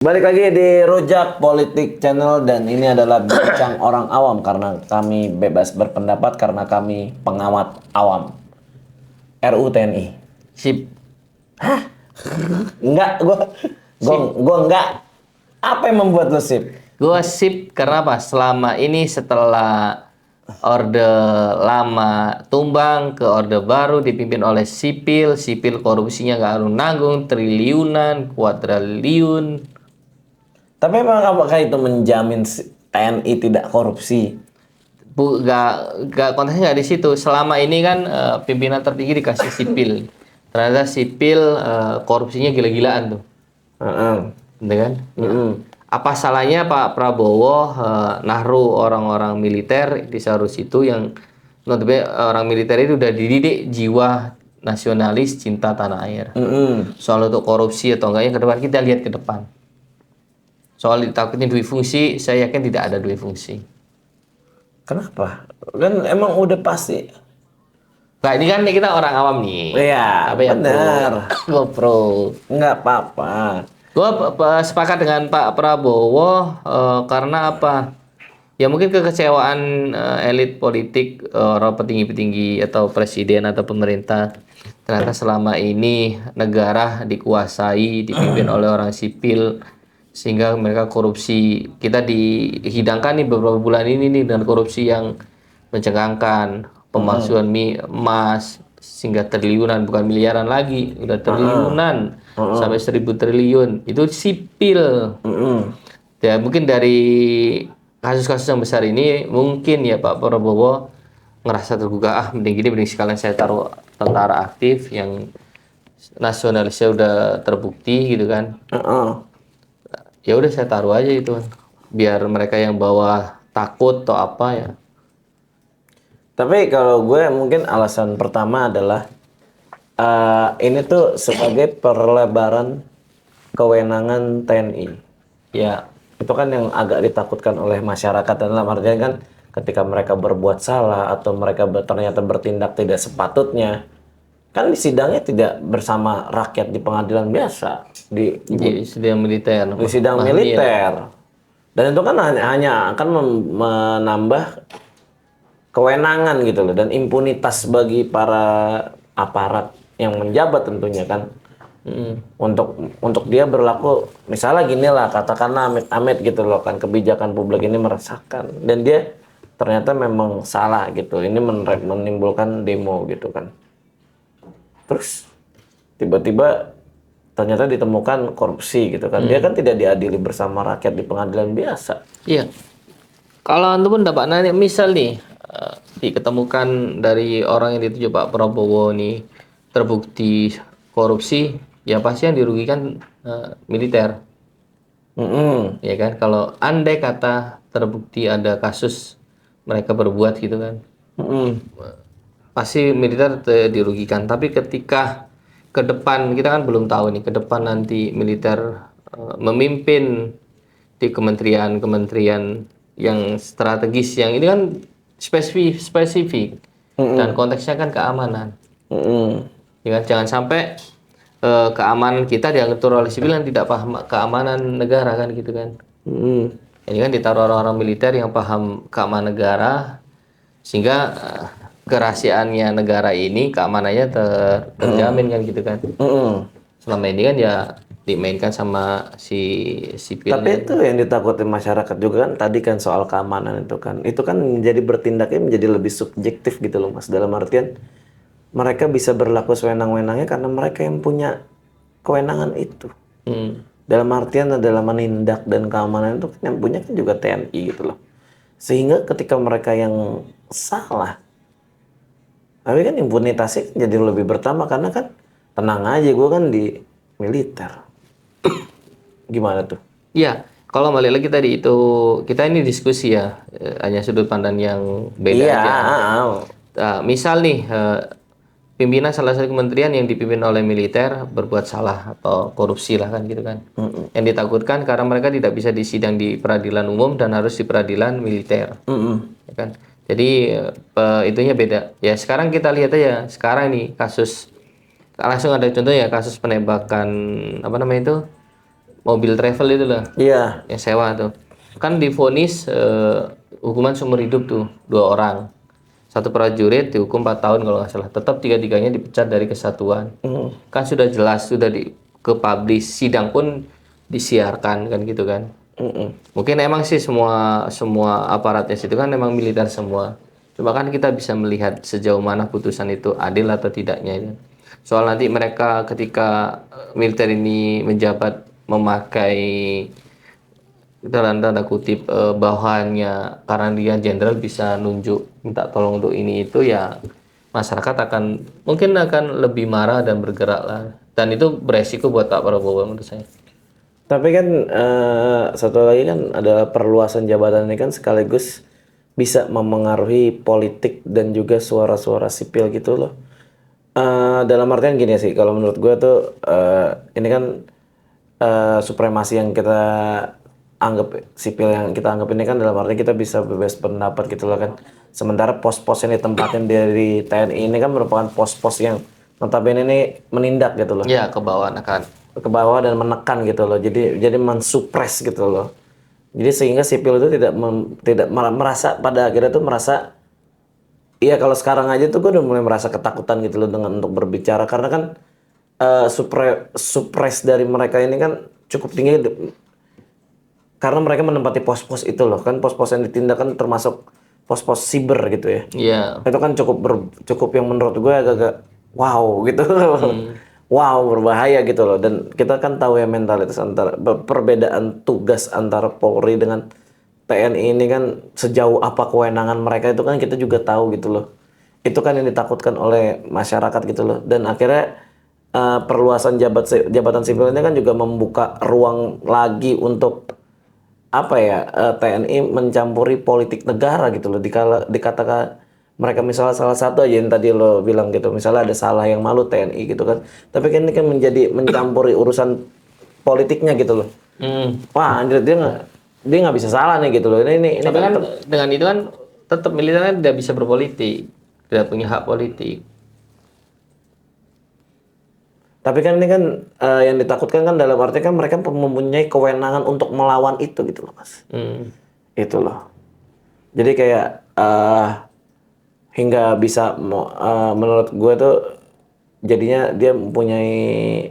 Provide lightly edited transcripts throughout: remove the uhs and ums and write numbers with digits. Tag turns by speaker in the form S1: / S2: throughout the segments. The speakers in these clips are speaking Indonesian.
S1: Balik lagi di Rujak Politik Channel dan ini adalah bincang orang awam karena kami bebas berpendapat karena kami pengamat awam. RUU TNI.
S2: Sip.
S1: Enggak, gua enggak. Apa yang membuat lu sip?
S2: Gue sip karena apa? Selama ini setelah orde lama tumbang ke orde baru dipimpin oleh sipil korupsinya nggak nanggung, triliunan, kuadriliun.
S1: Tapi memang apakah itu menjamin TNI tidak korupsi?
S2: Gak konteksnya nggak di situ. Selama ini kan pimpinan tertinggi dikasih sipil. Ternyata sipil korupsinya gila-gilaan tuh.
S1: Heeh.
S2: Gitu kan? Apa salahnya Pak Prabowo naruh orang-orang militer di Sarus itu yang notabene orang militer itu udah dididik jiwa nasionalis cinta tanah air. Soal untuk korupsi atau enggaknya ke depan kita lihat ke depan. Soal ditakutin dui fungsi, saya yakin tidak ada dui fungsi.
S1: Kenapa? Kan emang udah pasti.
S2: Nah ini kan kita orang awam nih.
S1: Iya,
S2: Apa ya,
S1: benar.
S2: Gue pro.
S1: Enggak apa-apa.
S2: Gue sepakat dengan Pak Prabowo karena apa? Ya mungkin kekecewaan elit politik, orang petinggi-petinggi atau presiden atau pemerintah. Ternyata selama ini negara dikuasai, dipimpin oleh orang sipil, sehingga mereka korupsi. Kita dihidangkan nih beberapa bulan ini nih dengan korupsi yang mencengangkan, pemalsuan emas, sehingga triliunan, bukan miliaran lagi, udah triliunan, sampai 1.000 triliun. Itu sipil. Ya mungkin dari kasus-kasus yang besar ini mungkin ya Pak Prabowo ngerasa tergugah, mending sekalian saya taruh tentara aktif yang nasionalisnya udah terbukti gitu kan. Ya udah saya taruh aja itu biar mereka yang bawa takut atau apa ya.
S1: Tapi kalau gue mungkin alasan pertama adalah ini tuh sebagai perlebaran kewenangan TNI.
S2: Ya.
S1: Itu kan yang agak ditakutkan oleh masyarakat, dalam artian kan ketika mereka berbuat salah atau mereka ternyata bertindak tidak sepatutnya, kan di sidangnya tidak bersama rakyat di pengadilan biasa, di
S2: sidang militer.
S1: di sidang militer. Dan itu kan hanya akan menambah kewenangan gitu loh, dan impunitas bagi para aparat yang menjabat tentunya kan. Untuk dia berlaku misalnya gini lah, katakanlah amit-amit gitu loh kan, kebijakan publik ini meresahkan dan dia ternyata memang salah gitu, ini menimbulkan demo gitu kan, terus tiba-tiba ternyata ditemukan korupsi gitu kan, dia kan tidak diadili bersama rakyat di pengadilan biasa.
S2: Iya. Kalau antum pun dapat nanya, misal nih diketemukan dari orang yang dituju Pak Prabowo nih terbukti korupsi, ya pasti yang dirugikan militer. Ya kan, kalau andai kata terbukti ada kasus mereka berbuat gitu kan, pasti militer dirugikan. Tapi ketika ke depan, kita kan belum tahu nih ke depan nanti militer memimpin di kementerian-kementerian yang strategis, yang ini kan spesifik dan konteksnya kan keamanan. Ya kan? Jangan sampai keamanan kita diatur oleh sipil yang tidak paham keamanan negara kan gitu kan. Ini kan ditaruh orang-orang militer yang paham keamanan negara, sehingga kerahasiaannya negara ini, keamanannya terjamin kan gitu kan. Selama ini kan ya dimainkan sama si sipil.
S1: Tapi itu yang ditakuti masyarakat juga kan, tadi kan soal keamanan itu kan menjadi bertindaknya menjadi lebih subjektif gitu loh Mas, dalam artian mereka bisa berlaku sewenang-wenangnya karena mereka yang punya kewenangan itu. Dalam artian adalah menindak dan keamanan itu kan yang punya kan juga TNI gitu loh. Sehingga ketika mereka yang salah, tapi kan impunitasnya jadi lebih bertambah karena kan tenang aja gue kan di militer. Gimana tuh?
S2: Iya, kalau balik lagi tadi itu kita ini diskusi ya, hanya sudut pandang yang beda aja. Misal nih pimpinan salah satu kementerian yang dipimpin oleh militer berbuat salah atau korupsi lah kan gitu kan. Yang ditakutkan karena mereka tidak bisa disidang di peradilan umum dan harus di peradilan militer. Ya kan? Jadi itunya beda. Ya sekarang kita lihat aja sekarang nih kasus, langsung ada contoh ya, kasus penembakan apa namanya itu, mobil travel itu loh,
S1: Iya.
S2: yang sewa tuh. Kan divonis hukuman seumur hidup tuh 2 orang. Satu prajurit dihukum 4 tahun kalau nggak salah. Tetap tiga-tiganya dipecat dari kesatuan. Kan sudah jelas, sudah ke publish, sidang pun disiarkan kan gitu kan. Mungkin emang sih semua semua aparatnya situ kan emang militer semua. Coba kan kita bisa melihat sejauh mana putusan itu adil atau tidaknya ya. Soal nanti mereka ketika militer ini menjabat memakai dalam tanda kutip bawahannya karena dia jenderal bisa nunjuk minta tolong untuk ini itu ya masyarakat akan mungkin akan lebih marah dan bergerak lah dan itu beresiko buat Pak Prabowo menurut saya.
S1: Tapi kan satu lagi kan adalah perluasan jabatan ini kan sekaligus bisa memengaruhi politik dan juga suara-suara sipil gitu loh. Dalam artian gini sih, kalau menurut gue tuh ini kan supremasi yang kita anggap sipil yang kita anggap ini kan dalam arti kita bisa bebas pendapat gitu loh kan. Sementara pos-pos yang ditempatin dari TNI ini kan merupakan pos-pos yang notabene ini menindak gitu loh.
S2: Ya, ke bawah akan.
S1: Ke bawah dan menekan gitu loh. Jadi mensupres gitu loh. Jadi sehingga sipil itu tidak merasa pada akhirnya tuh merasa iya kalau sekarang aja tuh gue udah mulai merasa ketakutan gitu loh dengan untuk berbicara karena kan supres dari mereka ini kan cukup tinggi karena mereka menempati pos-pos itu loh kan pos-pos yang ditindak kan termasuk pos-pos siber gitu ya.
S2: Iya.
S1: Itu kan cukup yang menurut gue agak-agak wow gitu. Wow, berbahaya gitu loh. Dan kita kan tahu ya mentalitas antara perbedaan tugas antara Polri dengan TNI ini kan sejauh apa kewenangan mereka itu kan kita juga tahu gitu loh. Itu kan yang ditakutkan oleh masyarakat gitu loh. Dan akhirnya perluasan jabatan sipil ini kan juga membuka ruang lagi untuk apa ya TNI mencampuri politik negara gitu loh. Dikatakan mereka misalnya salah satu aja yang tadi lo bilang gitu, misalnya ada salah yang malu TNI gitu kan, tapi kan ini kan mencampuri urusan politiknya gitu loh. Wah anjir dia nggak bisa salah nih gitu loh. Ini
S2: Tapi kan dengan itu kan tetap militer kan tidak bisa berpolitik, tidak punya hak politik.
S1: Tapi kan ini kan yang ditakutkan kan dalam arti kan mereka mempunyai kewenangan untuk melawan itu gitu loh mas. Itu loh. Jadi kayak hingga bisa menurut gue tuh jadinya dia mempunyai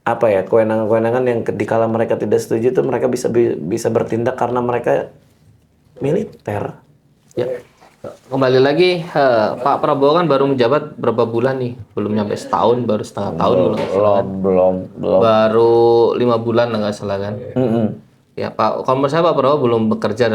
S1: apa ya kewenangan-kewenangan yang dikala mereka tidak setuju tuh mereka bisa bertindak karena mereka militer.
S2: Ya. Kembali lagi Pak Prabowo kan baru menjabat berapa bulan nih? Belum nyampe setahun, baru setengah tahun kalau nggak salah kan.
S1: Belum.
S2: Baru 5 bulan lah nggak salah kan. Ya Pak, kalau menurut saya Pak Prabowo belum bekerja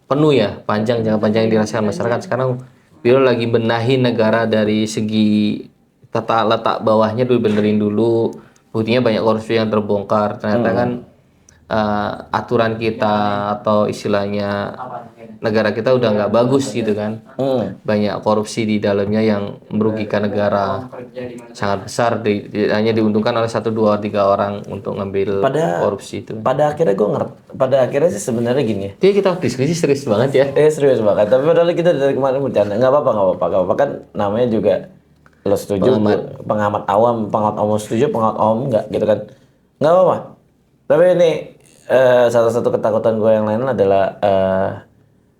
S2: penuh ya, jangka panjang yang dirasakan masyarakat. Sekarang beliau lagi benahi negara dari segi tata letak bawahnya dulu, benerin dulu. Buktinya banyak korupsi yang terbongkar. Ternyata kan aturan kita atau istilahnya negara kita udah nggak bagus gitu kan. Banyak korupsi di dalamnya yang merugikan negara sangat besar. Hanya diuntungkan oleh 1, 2, 3 orang untuk ngambil korupsi itu.
S1: Pada akhirnya gue ngerti. Pada akhirnya sih sebenarnya gini ya.
S2: Jadi kita diskusi serius banget ya.
S1: Serius banget. Tapi padahal kita dari kemarin bercanda. Nggak apa-apa kan namanya juga lo setuju, pengamat awam setuju, pengamat awam enggak gitu kan. Nggak apa-apa. Tapi ini salah satu ketakutan gue yang lain adalah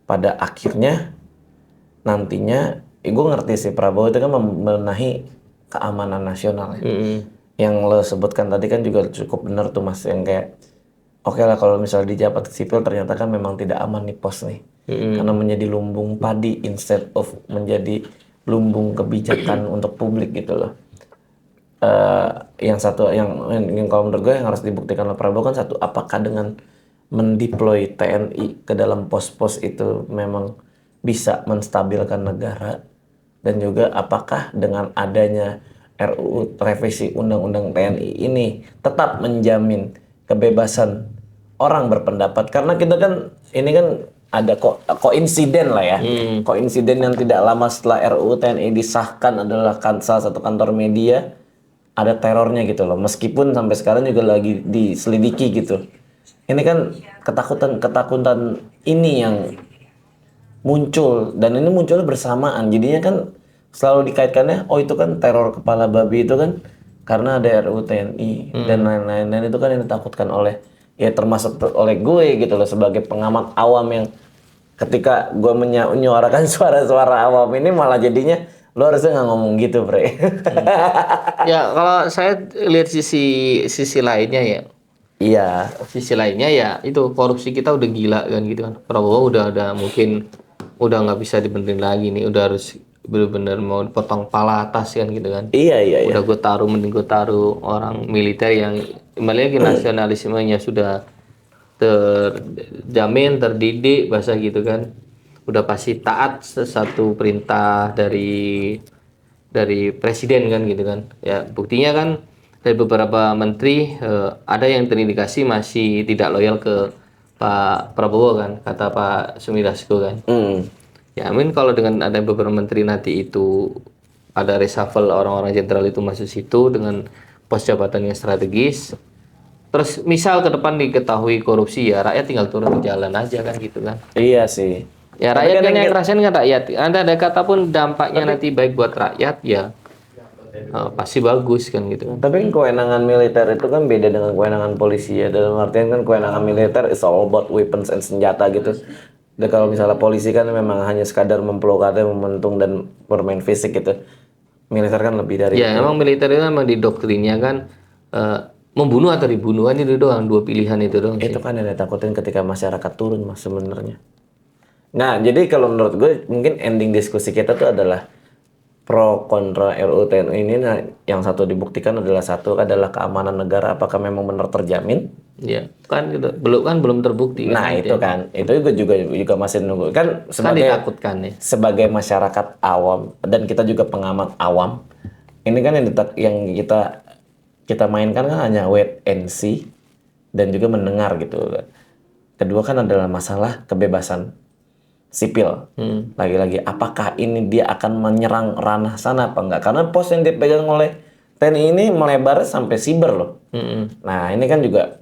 S1: pada akhirnya nantinya gue ngerti sih Prabowo itu kan membenahi keamanan nasional ya. Yang lo sebutkan tadi kan juga cukup benar tuh mas yang kayak oke lah kalau misalnya di jabat sipil ternyata kan memang tidak aman nih pos nih karena menjadi lumbung padi instead of menjadi lumbung kebijakan untuk publik gitu loh. Yang satu yang kalau menurut gue yang harus dibuktikan oleh Prabowo kan satu apakah dengan mendeploy TNI ke dalam pos-pos itu memang bisa menstabilkan negara dan juga apakah dengan adanya RUU revisi Undang-Undang TNI ini tetap menjamin kebebasan orang berpendapat karena kita kan ini kan ada koinsiden lah ya. Koinsiden yang tidak lama setelah RUU TNI disahkan adalah salah satu kantor media ada terornya gitu loh. Meskipun sampai sekarang juga lagi diselidiki gitu. Ini kan ketakutan ini yang muncul dan ini muncul bersamaan. Jadinya kan selalu dikaitkannya, oh itu kan teror kepala babi itu kan karena ada RUU TNI dan lain-lain, dan itu kan yang ditakutkan oleh ya termasuk oleh gue gitu loh sebagai pengamat awam yang ketika gue menyuarakan suara-suara awam ini malah jadinya lo harusnya nggak ngomong gitu, Bre.
S2: Ya kalau saya lihat sisi lainnya ya,
S1: Iya,
S2: sisi lainnya ya itu korupsi kita udah gila kan gitu kan. Prabowo udah mungkin udah nggak bisa dibenerin lagi nih, udah harus bener-bener mau potong pala atas kan gitu kan.
S1: iya, iya, iya.
S2: Udah gue taruh, mending gue taruh orang militer yang kembali lagi nasionalismenya sudah terjamin, terdidik bahasa gitu kan, udah pasti taat satu perintah dari presiden kan gitu kan ya. Buktinya kan dari beberapa menteri ada yang terindikasi masih tidak loyal ke Pak Prabowo kan, kata Pak Sumi Dasko kan.
S1: Hmm.
S2: Ya amin, kalau dengan ada beberapa menteri nanti itu ada reshuffle, orang-orang jenderal itu masuk situ dengan pos jabatan yang strategis, terus misal ke depan diketahui korupsi, ya rakyat tinggal turun ke jalan aja kan gitu kan.
S1: Iya sih.
S2: Ya
S1: Tapi
S2: rakyat
S1: kan
S2: kan yang
S1: yang
S2: ngerasain kan rakyat. Ada kata pun dampaknya nanti baik buat rakyat ya, pasti bagus kan gitu kan.
S1: tapi kan kewenangan militer itu kan beda dengan kewenangan polisi ya. Dalam artian kan kewenangan militer is all about weapons and senjata gitu. Dan kalau misalnya polisi kan memang hanya sekadar memblokade, mementung dan bermain fisik gitu. Militer kan lebih dari
S2: Ya
S1: itu.
S2: emang militer itu memang didoktrinnya kan membunuh atau dibunuh kan, itu doang, dua pilihan itu doang sih.
S1: Itu kan yang ditakutin ketika masyarakat turun mas sebenarnya. Nah, jadi kalau menurut gue mungkin ending diskusi kita tuh adalah pro kontra RUU TNI ini. Nah, yang satu dibuktikan adalah satu adalah keamanan negara apakah memang benar terjamin.
S2: Ya kan gitu. Belum terbukti kan.
S1: Nah, itu kan. Itu juga masih nunggu. Kan
S2: Kan
S1: sebagai
S2: ditakutkan ya.
S1: sebagai masyarakat awam dan kita juga pengamat awam. Ini kan yang kita kita mainkan kan hanya wait and see dan juga mendengar gitu. Kedua kan adalah masalah kebebasan sipil. Lagi-lagi apakah ini dia akan menyerang ranah sana apa enggak? Karena pos yang dipegang oleh TNI ini melebar sampai siber loh. Nah, ini kan juga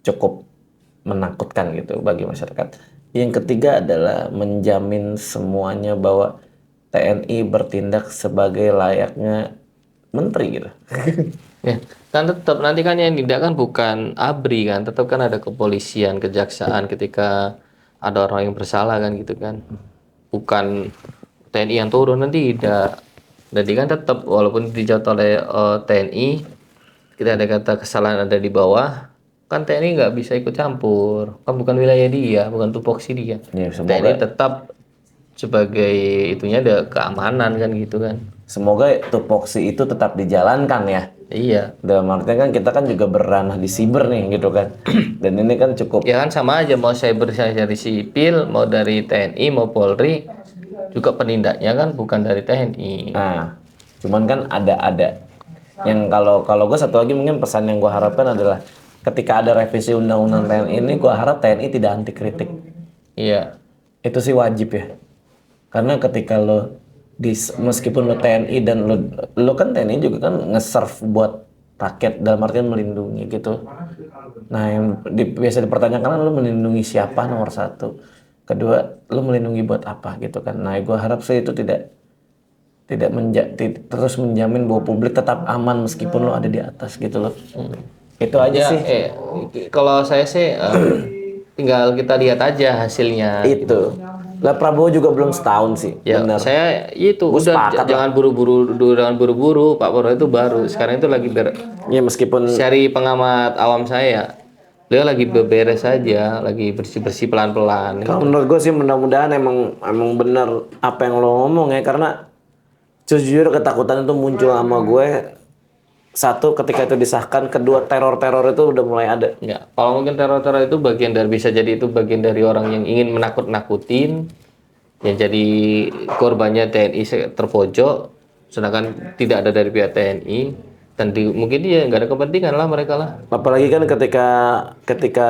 S1: cukup menakutkan gitu bagi masyarakat. Yang ketiga adalah menjamin semuanya bahwa TNI bertindak sebagai layaknya menteri gitu.
S2: Ya, kan tetap nanti kan yang tidak kan bukan ABRI kan, tetap kan ada kepolisian, kejaksaan ketika ada orang yang bersalah kan gitu kan. Bukan TNI yang turun, nanti tidak. Jadi kan tetap walaupun dijatuh oleh TNI, kita ada kata kesalahan ada di bawah, kan TNI nggak bisa ikut campur. Kan bukan wilayah dia, bukan tupoksi dia.
S1: Ya,
S2: TNI tetap sebagai itunya ada keamanan kan gitu kan.
S1: semoga tupoksi itu tetap dijalankan ya.
S2: Iya.
S1: Dalam artinya kan kita kan juga berranah di siber nih gitu kan. Dan ini kan cukup
S2: Ya kan sama aja, mau cyber dari sipil, mau dari TNI, mau Polri, juga penindaknya kan bukan dari TNI.
S1: nah, cuman kan ada yang kalau gue satu lagi mungkin pesan yang gue harapkan adalah ketika ada revisi undang-undang TNI ini gue harap TNI tidak anti kritik.
S2: Iya.
S1: Itu sih wajib ya. Karena ketika lo meskipun lo TNI dan lo kan TNI juga kan nge-serve buat rakyat dalam artian melindungi gitu. Nah, yang biasa dipertanyakan kan lo melindungi siapa nomor satu. Kedua, lo melindungi buat apa gitu kan. Nah, gue harap sih itu tidak terus menjamin bahwa publik tetap aman meskipun lo ada di atas gitu loh. Itu aja
S2: Ya,
S1: sih.
S2: kalau saya sih tinggal kita lihat aja hasilnya.
S1: Itu. Lah Prabowo juga belum setahun sih.
S2: Ya,
S1: Benar.
S2: saya itu
S1: Gua
S2: udah
S1: sepakat
S2: jangan buru-buru. Pak Prabowo itu baru. Sekarang itu lagi
S1: Ya meskipun
S2: cari pengamat awam saya. Beliau lagi beberes saja, lagi bersih-bersih pelan-pelan.
S1: kalau menurut gue sih mudah-mudahan emang benar apa yang lo ngomong ya, karena jujur ketakutan itu muncul sama gue. Satu, ketika itu disahkan. Kedua, teror-teror itu udah mulai ada.
S2: Ya, kalau mungkin teror-teror itu bagian dari, bisa jadi itu bagian dari orang yang ingin menakut-nakutin, yang jadi korbannya TNI terpojok, sedangkan tidak ada dari pihak TNI, dan mungkin dia nggak ada kepentingan lah mereka lah.
S1: Apalagi kan ketika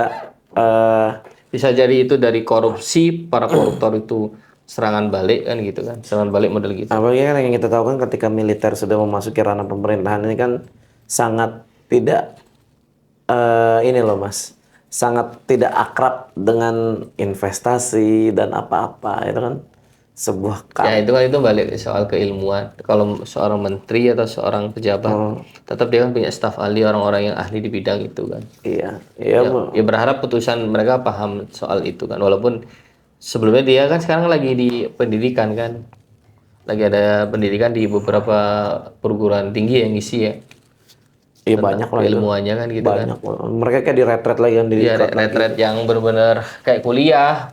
S2: Bisa jadi itu dari korupsi, para koruptor itu serangan balik kan gitu kan, serangan balik model gitu.
S1: apalagi kan yang kita tahu kan ketika militer sudah memasuki ranah pemerintahan ini kan sangat tidak ini loh mas, sangat tidak akrab dengan investasi dan apa-apa itu kan. sebuah
S2: Ya itu balik soal keilmuan. Kalau seorang menteri atau seorang pejabat, tetap dia kan punya staf ahli, orang-orang yang ahli di bidang itu kan.
S1: iya, iya,
S2: Ya berharap putusan mereka paham soal itu kan. Walaupun sebelumnya dia kan sekarang lagi di pendidikan kan, lagi ada pendidikan di beberapa perguruan tinggi yang ngisi ya,
S1: iya banyak lah itu.
S2: keilmuannya kan gitu kan.
S1: Banyak. Mereka kayak di retret lagi kan, di
S2: Iya,
S1: cut lagi.
S2: retret yang benar-benar kayak kuliah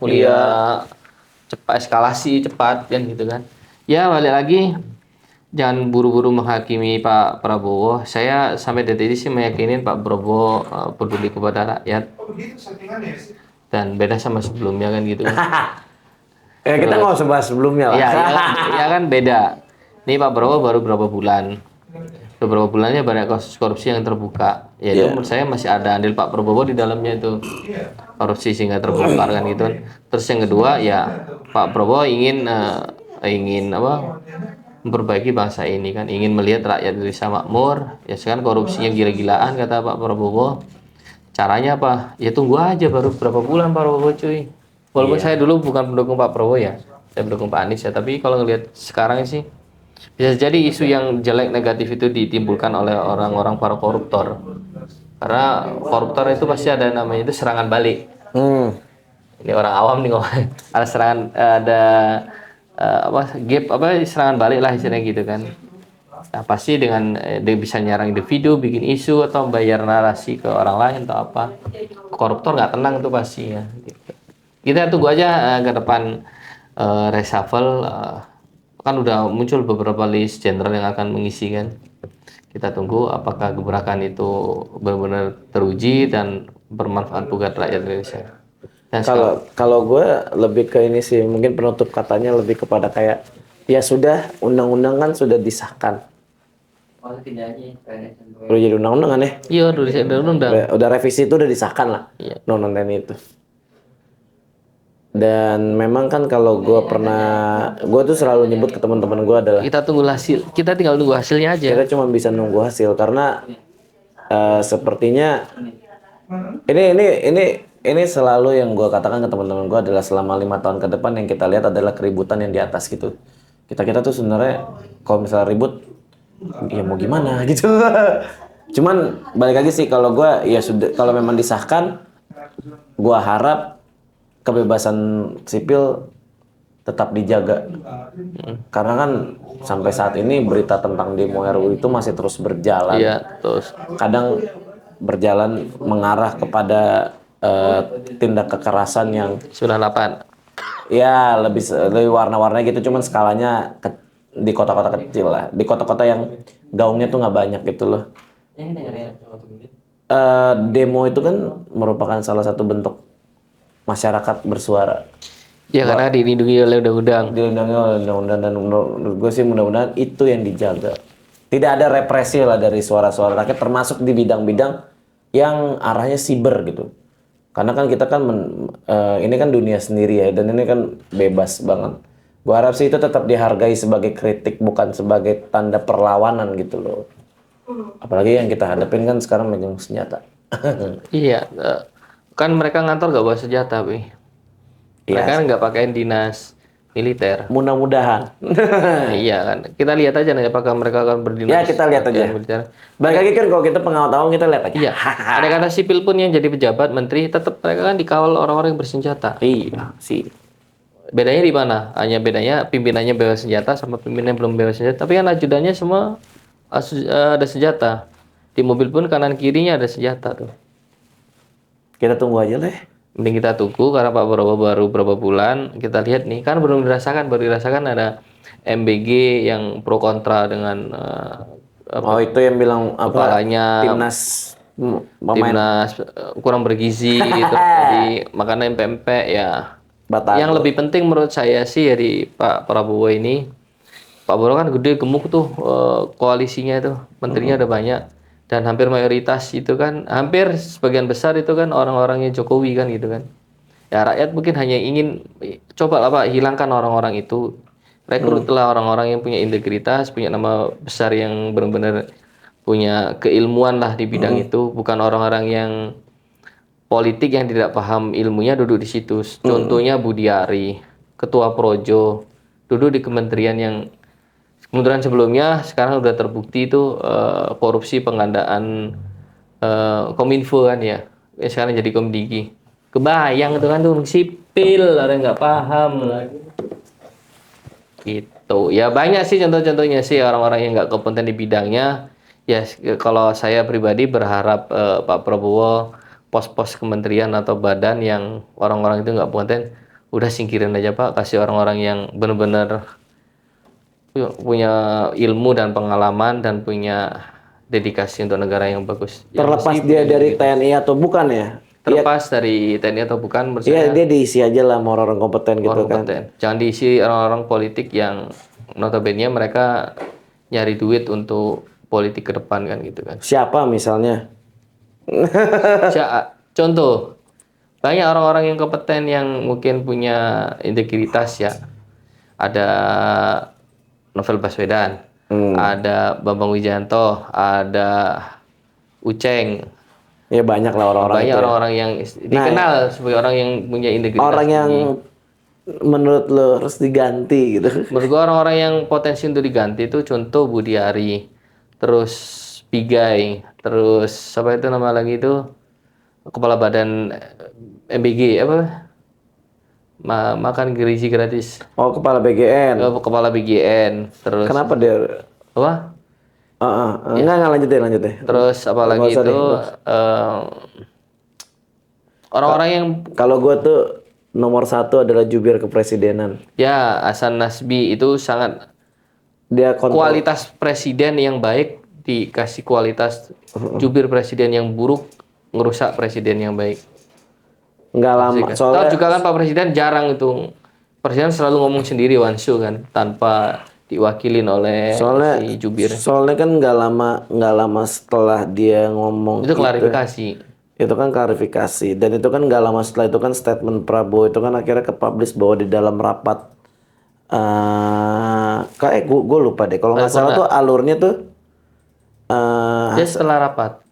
S2: cepat, eskalasi cepat kan gitu kan. Ya balik lagi, jangan buru-buru menghakimi Pak Prabowo. Saya sampai detik ini sih meyakinin Pak Prabowo peduli kepada rakyat dan beda sama sebelumnya kan gitu kan.
S1: Ya kita nggak usah bahas sebelumnya lah.
S2: Iya, iya kan beda. Ini Pak Prabowo baru berapa bulan. Beberapa bulannya banyak kasus korupsi yang terbuka. Ya itu menurut saya masih ada andil Pak Prabowo di dalamnya itu. Korupsi sehingga terbongkar kan gitu. Terus yang kedua ya Pak Prabowo ingin apa? Memperbaiki bangsa ini kan, ingin melihat rakyat Indonesia makmur. Ya sekarang korupsinya gila-gilaan kata Pak Prabowo. Caranya apa? Ya tunggu aja baru berapa bulan Pak Prabowo cuy. Walaupun saya dulu bukan pendukung Pak Prabowo ya, saya pendukung Pak Anies ya. Tapi kalau ngelihat sekarang sih, bisa jadi isu yang jelek negatif itu ditimbulkan oleh orang-orang para koruptor. Karena koruptor itu pasti ada namanya itu serangan balik. Ini orang awam nih ngomong. Ada serangan, ada serangan balik lah istilahnya gitu kan. Nah, pasti dengan dia bisa nyerang individu, bikin isu atau bayar narasi ke orang lain atau apa. Koruptor nggak tenang tuh pasti ya. Gitu. Kita tunggu aja ke depan reshuffle. Kan udah muncul beberapa list jenderal yang akan mengisi kan. Kita tunggu apakah gebrakan itu benar-benar teruji dan bermanfaat buat rakyat Indonesia. Dan
S1: Kalau gue lebih ke ini sih, mungkin penutup katanya lebih kepada kayak ya sudah, undang-undang kan sudah disahkan. Udah jadi undang-undang kan ya?
S2: iya, udah undang.
S1: Udah revisi itu udah disahkan lah.
S2: Iya.
S1: Undang-undang itu. Dan memang kan kalau gue tuh selalu nyebut ke teman-teman gue adalah
S2: Kita tunggu hasil. Kita tinggal tunggu hasilnya aja.
S1: kita cuma bisa nunggu hasil karena sepertinya ini selalu yang gue katakan ke teman-teman gue adalah selama 5 tahun ke depan yang kita lihat adalah keributan yang di atas gitu. Kita tuh sebenarnya kalau misalnya ribut ya mau gimana gitu. Cuman balik lagi sih kalau gue ya sudah, kalau memang disahkan gue harap kebebasan sipil tetap dijaga. Karena kan sampai saat ini berita tentang demo RU itu masih terus berjalan.
S2: Iya, terus
S1: Kadang berjalan mengarah kepada tindak kekerasan yang
S2: 98.
S1: ya lebih warna-warnanya gitu, cuman skalanya di kota-kota kecil lah. Di kota-kota yang gaungnya tuh nggak banyak gitu loh. Demo itu kan merupakan salah satu bentuk masyarakat bersuara.
S2: Ya karena dilindungi oleh undang-undang.
S1: Dilindungi oleh undang-undang dan menurut gue sih mudah-mudahan itu yang dijaga. Tidak ada represi lah dari suara-suara rakyat termasuk di bidang-bidang yang arahnya siber gitu. Karena kan kita kan ini kan dunia sendiri ya dan ini kan bebas banget. Gue harap sih itu tetap dihargai sebagai kritik bukan sebagai tanda perlawanan gitu loh. Apalagi yang kita hadapin kan sekarang megang senjata.
S2: Iya, kan mereka ngantor gak bawa senjata, Pi. Mereka kan nggak pakai dinas militer.
S1: Mudah-mudahan.
S2: Iya kan. Kita lihat aja nih apakah mereka akan berdinas.
S1: Ya kita lihat aja.
S2: Militer.
S1: Balik lagi kan kalau kita pengawal awam kita lihat aja.
S2: Iya. Ada kata sipil pun yang jadi pejabat, menteri, tetap mereka kan dikawal orang-orang yang bersenjata.
S1: Iya sih.
S2: Bedanya di mana? Hanya bedanya pimpinannya bawa senjata sama pimpinannya belum bawa senjata. Tapi kan ajudannya semua ada senjata. Di mobil pun kanan kirinya ada senjata tuh.
S1: Kita tunggu aja lah.
S2: Mending kita tunggu karena Pak Prabowo baru berapa bulan. Kita lihat nih, kan baru dirasakan ada MBG yang pro kontra dengan
S1: itu yang bilang apa?
S2: kepalanya
S1: Timnas
S2: kurang bergizi gitu. Jadi makanya empek-empek ya.
S1: Batagor.
S2: Yang lebih penting menurut saya sih dari Pak Prabowo ini, Pak Prabowo kan gede gemuk tuh koalisinya itu, menterinya ada banyak. Dan hampir mayoritas itu kan, hampir sebagian besar itu kan orang-orangnya Jokowi kan gitu kan. Ya rakyat mungkin hanya ingin coba apa hilangkan orang-orang itu, rekrutlah orang-orang yang punya integritas, punya nama besar yang benar-benar punya keilmuan lah di bidang itu, bukan orang-orang yang politik yang tidak paham ilmunya duduk di situ. Contohnya Budiari, Ketua Projo, duduk di kementerian sebelumnya sekarang udah terbukti itu korupsi pengadaan Kominfo kan ya. Sekarang jadi Komdigi. Kebayang itu kan tuh sipil, ada nggak paham gitu. Ya banyak sih contoh-contohnya sih orang-orang yang nggak kompeten di bidangnya. Ya kalau saya pribadi berharap Pak Prabowo pos-pos kementerian atau badan yang orang-orang itu nggak kompeten, udah singkirin aja Pak, kasih orang-orang yang benar-benar punya ilmu dan pengalaman dan punya dedikasi untuk negara yang bagus. Yang
S1: Terlepas
S2: mesti
S1: dia dari
S2: gitu.
S1: TNI atau bukan ya?
S2: Terlepas dari TNI atau bukan, menurut
S1: Iya,
S2: saya
S1: dia diisi aja lah sama orang-orang kompeten gitu
S2: orang
S1: kan.
S2: kompeten. Jangan diisi orang-orang politik yang notabene mereka nyari duit untuk politik ke depan kan gitu kan.
S1: Siapa misalnya?
S2: Contoh, banyak orang-orang yang kompeten yang mungkin punya integritas ya. Ada Novel Baswedan, ada Bambang Wijayanto, ada Uceng.
S1: Ya banyak lah orang-orang
S2: Banyak
S1: itu ya.
S2: orang-orang yang dikenal sebagai orang yang punya integritas
S1: Orang yang
S2: tinggi.
S1: menurut lo harus diganti gitu.
S2: Menurut gua orang-orang yang potensi untuk diganti itu contoh Budi Ari, terus Pigai, terus siapa itu nama lagi itu kepala badan MBG apa? Makan gizi gratis.
S1: Oh, kepala BGN.
S2: Kepala BGN, terus
S1: Kenapa dia?
S2: apa?
S1: Enggak lanjut deh.
S2: Terus apa lagi
S1: Nggak usah
S2: itu
S1: deh.
S2: orang-orang yang
S1: Kalau gue tuh nomor satu adalah jubir kepresidenan.
S2: ya Hasan Nasbi itu sangat
S1: Dia kontrol.
S2: kualitas presiden yang baik dikasih kualitas jubir presiden yang buruk ngerusak presiden yang baik.
S1: Nggak lama.
S2: Tahu
S1: Soalnya
S2: juga kan Pak Presiden jarang itu. Presiden selalu ngomong sendiri Wansu kan tanpa diwakilin oleh si jubir.
S1: Soalnya kan nggak lama setelah dia ngomong
S2: Itu klarifikasi.
S1: itu kan klarifikasi dan itu kan nggak lama setelah itu kan statement Prabowo itu kan akhirnya ke-publish bahwa di dalam rapat kayak gue lupa deh kalau nggak salah tuh alurnya tuh
S2: Dia setelah rapat.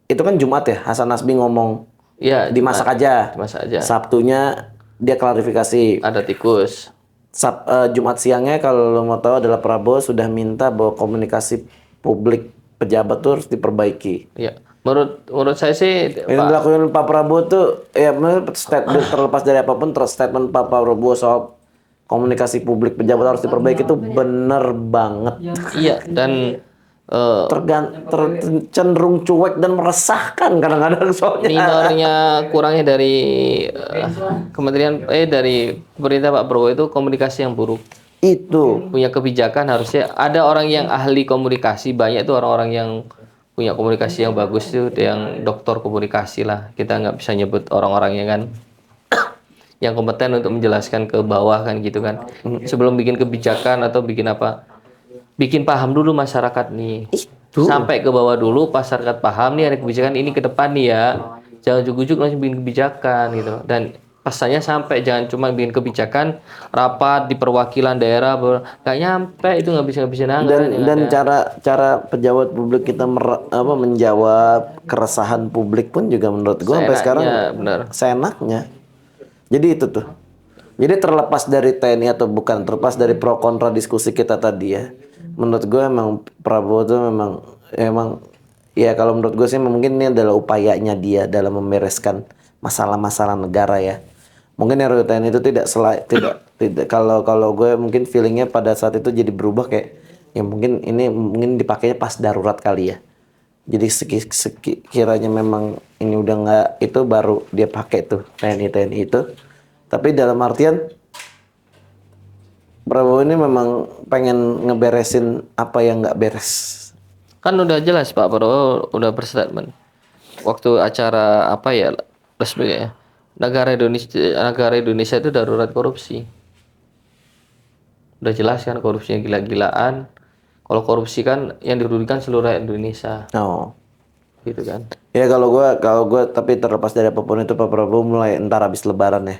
S1: itu kan Jumat ya Hasan Nasbi ngomong
S2: Ya,
S1: dimasak aja.
S2: dimasak aja.
S1: Sabtunya dia klarifikasi.
S2: Ada tikus.
S1: Jumat siangnya kalau lo mau tahu adalah Prabowo sudah minta bahwa komunikasi publik pejabat tuh harus diperbaiki.
S2: Ya. Menurut saya sih
S1: Yang dilakukan Pak Prabowo tuh ya statement terlepas dari apapun statement Pak Prabowo soal komunikasi publik pejabat harus diperbaiki itu bener banget.
S2: iya dan
S1: Cenderung cuek dan meresahkan kadang-kadang soalnya.
S2: minornya kurangnya dari dari pemerintah Pak Prabowo itu komunikasi yang buruk.
S1: Itu
S2: Punya kebijakan harusnya ada orang yang ahli komunikasi, banyak tuh orang-orang yang punya komunikasi yang bagus tuh, yang doktor komunikasi lah. Kita nggak bisa nyebut orang-orangnya kan. Yang kompeten untuk menjelaskan ke bawah kan gitu kan. Sebelum bikin kebijakan atau bikin apa, bikin paham dulu masyarakat nih. Sampai ke bawah dulu, masyarakat paham nih ada kebijakan ini ke depan nih ya. Jangan ujuk-ujuk langsung bikin kebijakan gitu. Dan pesannya sampai, jangan cuma bikin kebijakan rapat di perwakilan daerah nggak nyampe, itu nggak bisa anggaran yang
S1: dan
S2: ada.
S1: cara pejabat publik kita menjawab keresahan publik pun juga menurut gue sampai sekarang
S2: bener.
S1: seenaknya. Jadi itu tuh. Jadi terlepas dari TNI atau bukan, terlepas dari pro kontra diskusi kita tadi ya. Menurut gue emang Prabowo tuh emang ya kalau menurut gue sih mungkin ini adalah upayanya dia dalam membereskan masalah-masalah negara ya. Mungkin RUU itu tidak kalau gue mungkin feelingnya pada saat itu jadi berubah kayak ya mungkin dipakainya pas darurat kali ya. Jadi kiranya memang ini udah nggak itu baru dia pakai tuh TNI itu. Tapi dalam artian Prabowo ini memang pengen ngeberesin apa yang nggak beres.
S2: Kan udah jelas Pak Prabowo udah berstatement waktu acara apa ya resmi ya, negara Indonesia itu darurat korupsi. Udah jelas kan korupsinya gila-gilaan. Kalau korupsi kan yang dirugikan seluruh rakyat Indonesia.
S1: Oh.
S2: Gitu kan.
S1: Ya kalau gue tapi terlepas dari apapun itu Pak Prabowo mulai entar habis Lebaran ya.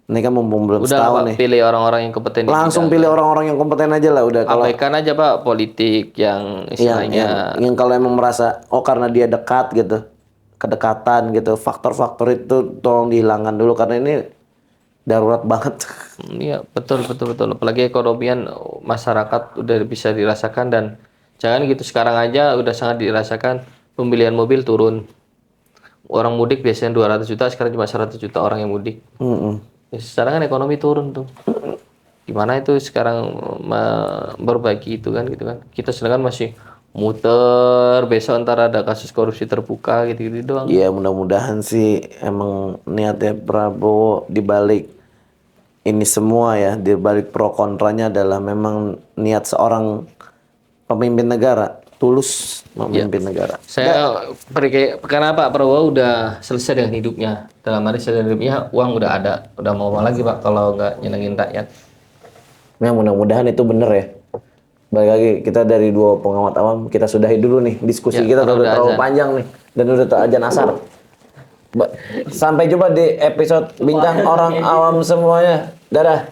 S1: Ini kan mumpung belum setahun nih.
S2: Pilih orang-orang yang kompeten.
S1: Langsung pilih orang-orang yang kompeten aja lah udah. Kalau
S2: abaikan aja Pak politik yang istilahnya
S1: yang kalau emang merasa karena dia dekat gitu, kedekatan gitu, faktor-faktor itu tolong dihilangkan dulu karena ini darurat banget.
S2: Iya, betul betul betul. Apalagi ekonomian masyarakat udah bisa dirasakan dan jangan gitu sekarang aja udah sangat dirasakan pembelian mobil turun. Orang mudik biasanya 200 juta, sekarang cuma 100 juta orang yang mudik.
S1: Mm-mm.
S2: Ya, sekarang kan ekonomi turun tuh. Gimana itu sekarang memperbaiki itu kan gitu kan. Kita sedangkan masih muter besok ntar ada kasus korupsi terbuka gitu-gitu doang.
S1: Ya mudah-mudahan sih emang niatnya Prabowo dibalik ini semua ya, dibalik pro kontranya adalah memang niat seorang pemimpin negara, tulus memimpin negara.
S2: Saya karena Pak Prabowo udah selesai dengan hidupnya. Dalam arti selesai dengan hidupnya, uang udah ada. Udah mau apa lagi Pak kalau nggak nyenengin rakyat.
S1: Nah, mudah-mudahan itu bener ya. Balik lagi, kita dari dua pengamat awam, kita sudahi dulu nih. Diskusi
S2: Ya,
S1: kita
S2: karena
S1: udah
S2: udah
S1: terlalu
S2: azan.
S1: panjang nih. Dan udah azan asar. Sampai jumpa di episode Bincang Orang Awam semuanya. Dadah.